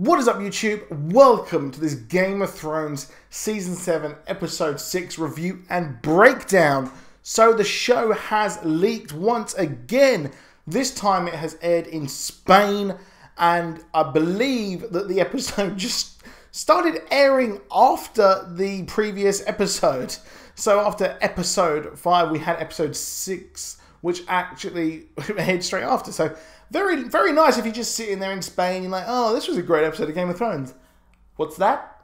What is up, YouTube? Welcome to this Game of Thrones Season 7 Episode 6 review and breakdown. So the show has leaked once again. This time it has aired in Spain, and I believe that the episode just started airing after the previous episode. So after episode 5 we had episode 6, which actually aired straight after. So very, very nice if you're just sitting there in Spain, you're like, oh, this was a great episode of Game of Thrones. What's that?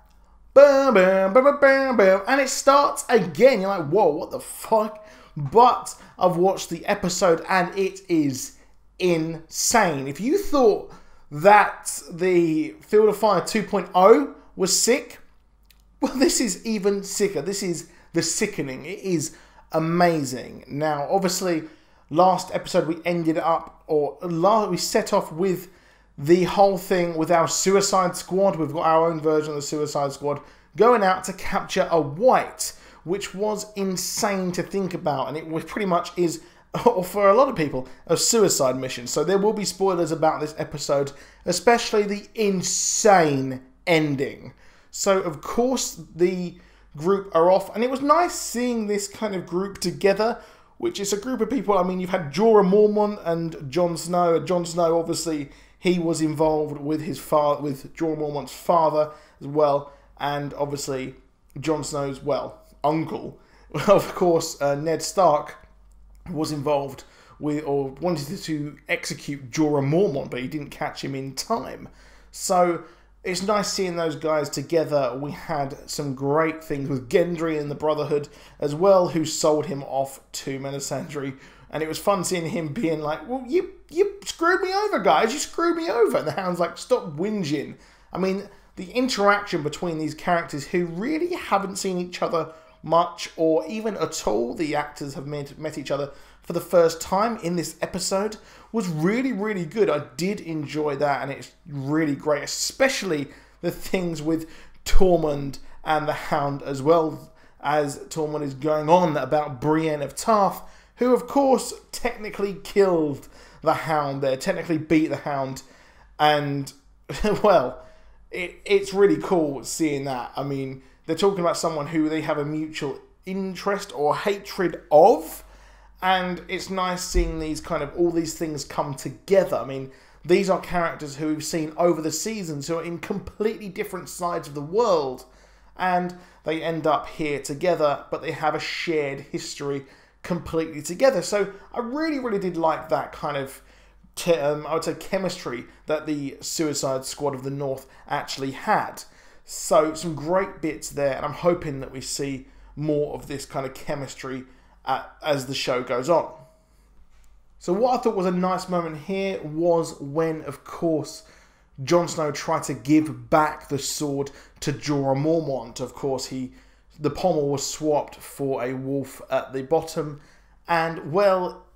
Bam, bam, bam, bam, bam, bam. And it starts again. You're like, whoa, what the fuck? But I've watched the episode and it is insane. If you thought that the Field of Fire 2.0 was sick, well, this is even sicker. This is the sickening. It is amazing. Now, obviously, last episode we ended up, we set off with the whole thing with our Suicide Squad. We've got our own version of the Suicide Squad going out to capture a white, which was insane to think about. And it pretty much is, or for a lot of people, a suicide mission. So there will be spoilers about this episode, especially the insane ending. So, of course, the group are off. And it was nice seeing this kind of group together, which is a group of people. I mean, you've had Jorah Mormont and Jon Snow. And Jon Snow, obviously, he was involved with his father, with Jorah Mormont's father as well, and obviously Jon Snow's, well, uncle. Of course, Ned Stark was involved with, or wanted to execute Jorah Mormont, but he didn't catch him in time. So it's nice seeing those guys together. We had some great things with Gendry and the Brotherhood as well, who sold him off to Melisandre. And it was fun seeing him being like, well, you screwed me over, guys. You screwed me over. And the Hound's like, stop whinging. I mean, the interaction between these characters who really haven't seen each other much or even at all. The actors have met each other for the first time in this episode, was really, really good. I did enjoy that, and it's really great, especially the things with Tormund and the Hound, as well as Tormund is going on about Brienne of Tarth, who of course technically killed the Hound there, technically beat the Hound, and well, it's really cool seeing that. I mean, they're talking about someone who they have a mutual interest or hatred of, and it's nice seeing these kind of, all these things come together. I mean, these are characters who we've seen over the seasons who are in completely different sides of the world, and they end up here together, but they have a shared history completely together. So I really, really did like that kind of, I would say, chemistry that the Suicide Squad of the North actually had. So some great bits there, and I'm hoping that we see more of this kind of chemistry as the show goes on. So what I thought was a nice moment here was when, of course, Jon Snow tried to give back the sword to Jorah Mormont. Of course, the pommel was swapped for a wolf at the bottom, and, well,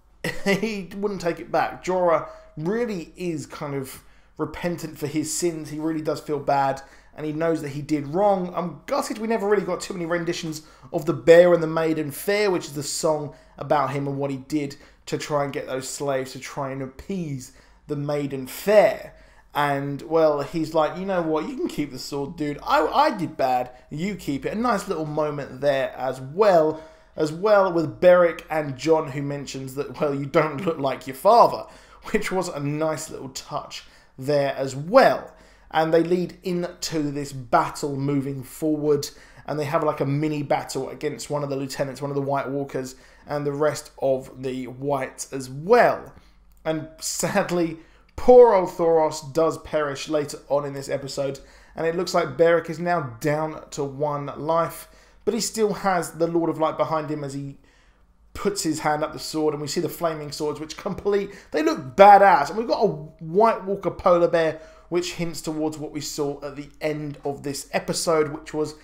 he wouldn't take it back. Jorah really is kind of repentant for his sins. He really does feel bad, and he knows that he did wrong. I'm gutted we never really got too many renditions of The Bear and the Maiden Fair, which is the song about him and what he did to try and get those slaves to try and appease the Maiden Fair. And, well, he's like, you know what, you can keep the sword, dude. I did bad, you keep it. A nice little moment there as well with Beric and Jon, who mentions that, well, you don't look like your father, which was a nice little touch there as well. And they lead into this battle moving forward, and they have like a mini battle against one of the lieutenants, one of the White Walkers, and the rest of the Whites as well. And sadly, poor old Thoros does perish later on in this episode, and it looks like Beric is now down to 1 life, but he still has the Lord of Light behind him as he puts his hand up the sword, and we see the flaming swords, which they look badass. And we've got a White Walker polar bear, which hints towards what we saw at the end of this episode, which was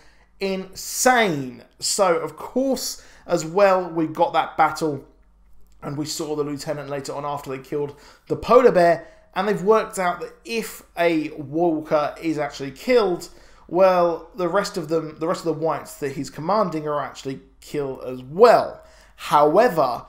insane. So, of course, as well, we got that battle, and we saw the lieutenant later on after they killed the polar bear, and they've worked out that if a walker is actually killed, well, the rest of the whites that he's commanding are actually killed as well. However,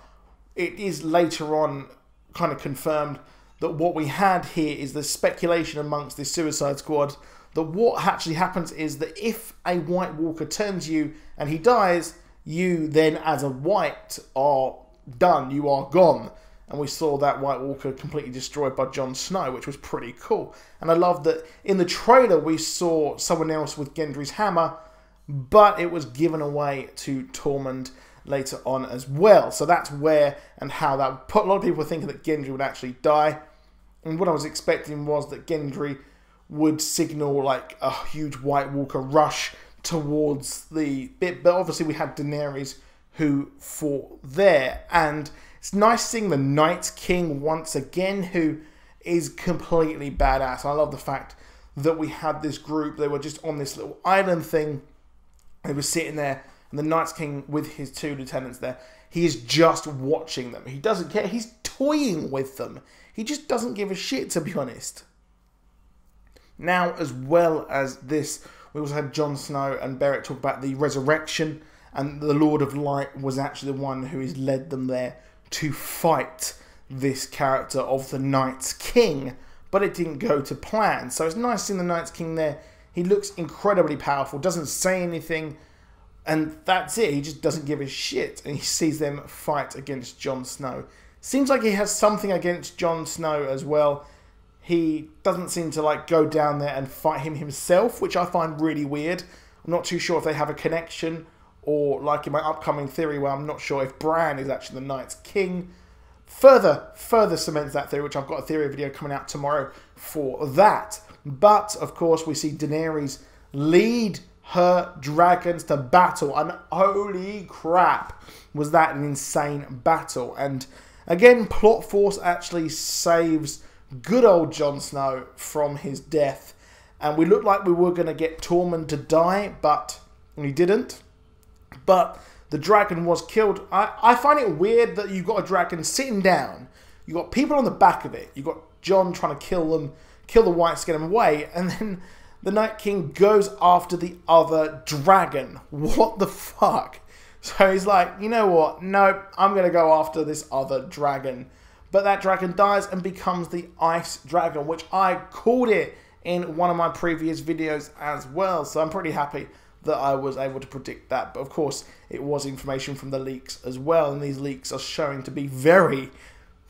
it is later on kind of confirmed that what we had here is the speculation amongst this Suicide Squad that what actually happens is that if a White Walker turns you and he dies, you then as a White are done, you are gone. And we saw that White Walker completely destroyed by Jon Snow, which was pretty cool. And I love that in the trailer we saw someone else with Gendry's hammer, but it was given away to Tormund later on as well. So that's where and how that put a lot of people thinking that Gendry would actually die. And what I was expecting was that Gendry would signal like a huge White Walker rush towards the bit. But obviously we had Daenerys who fought there. And it's nice seeing the Night King once again, who is completely badass. I love the fact that we had this group. They were just on this little island thing. They were sitting there. And the Night King with his 2 lieutenants there. He is just watching them. He doesn't care. He's toying with them. He just doesn't give a shit, to be honest. Now, as well as this, we also had Jon Snow and Beric talk about the resurrection. And the Lord of Light was actually the one who has led them there to fight this character of the Night King. But it didn't go to plan. So it's nice seeing the Night King there. He looks incredibly powerful. Doesn't say anything. And that's it. He just doesn't give a shit. And he sees them fight against Jon Snow. Seems like he has something against Jon Snow as well. He doesn't seem to like go down there and fight him himself, which I find really weird. I'm not too sure if they have a connection, or like in my upcoming theory where I'm not sure if Bran is actually the Night's King. Further cements that theory, which I've got a theory video coming out tomorrow for that. But, of course, we see Daenerys lead her dragons to battle. And holy crap, was that an insane battle. And again, Plot Force actually saves good old Jon Snow from his death. And we looked like we were going to get Tormund to die, but we didn't. But the dragon was killed. I find it weird that you've got a dragon sitting down. You've got people on the back of it. You've got Jon trying to kill them, kill the Whites, get them away. And then the Night King goes after the other dragon. What the fuck? So he's like, you know what? No, I'm going to go after this other dragon. But that dragon dies and becomes the Ice Dragon, which I called it in one of my previous videos as well. So I'm pretty happy that I was able to predict that. But of course, it was information from the leaks as well. And these leaks are showing to be very,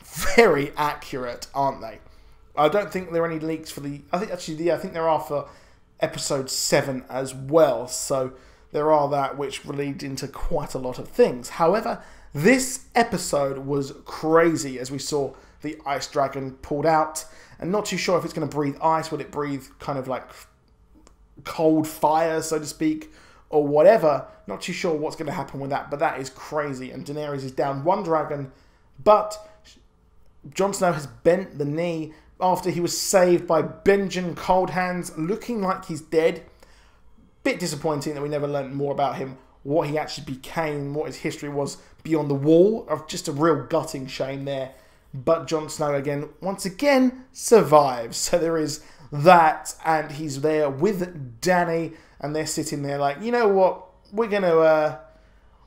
very accurate, aren't they? I don't think there are any leaks for the... I think there are for episode 7 as well. So there are that, which lead into quite a lot of things. However, this episode was crazy as we saw the Ice Dragon pulled out. And not too sure if it's going to breathe ice. Will it breathe kind of like cold fire, so to speak, or whatever? Not too sure what's going to happen with that. But that is crazy. And Daenerys is down 1 dragon. But Jon Snow has bent the knee after he was saved by Benjen Coldhands, looking like he's dead. Bit disappointing that we never learned more about him, what he actually became, what his history was beyond the wall. Of just a real gutting shame there. But Jon Snow again, once again, survives. So there is that, and he's there with Dany, and they're sitting there like, you know what, we're gonna,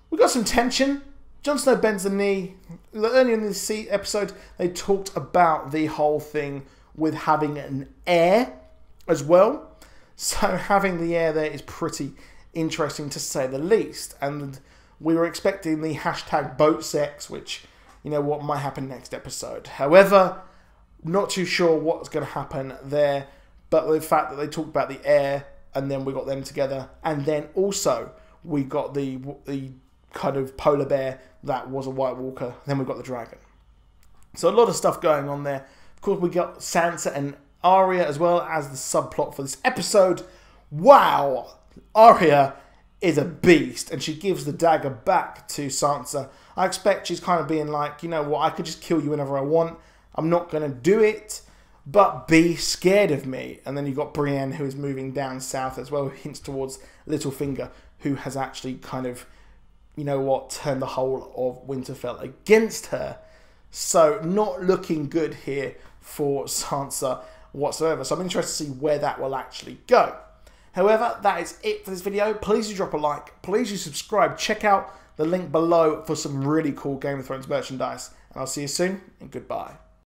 we got some tension. Jon Snow bends the knee. Earlier in this episode, they talked about the whole thing with having an heir as well. So having the heir there is pretty interesting to say the least. And we were expecting the hashtag boat sex, which, you know what, might happen next episode. However, not too sure what's going to happen there. But the fact that they talked about the heir, and then we got them together. And then also, we got the kind of polar bear that was a White Walker. Then we got the dragon. So a lot of stuff going on there. Of course, we got Sansa and Arya as well as the subplot for this episode. Wow! Arya is a beast, and she gives the dagger back to Sansa. I expect she's kind of being like, you know what, I could just kill you whenever I want. I'm not going to do it, but be scared of me. And then you've got Brienne, who is moving down south as well, who hints towards Littlefinger, who has actually kind of, you know what, turned the whole of Winterfell against her. So not looking good here for Sansa whatsoever. So I'm interested to see where that will actually go. However, that is it for this video. Please do drop a like. Please do subscribe. Check out the link below for some really cool Game of Thrones merchandise. And I'll see you soon, and goodbye.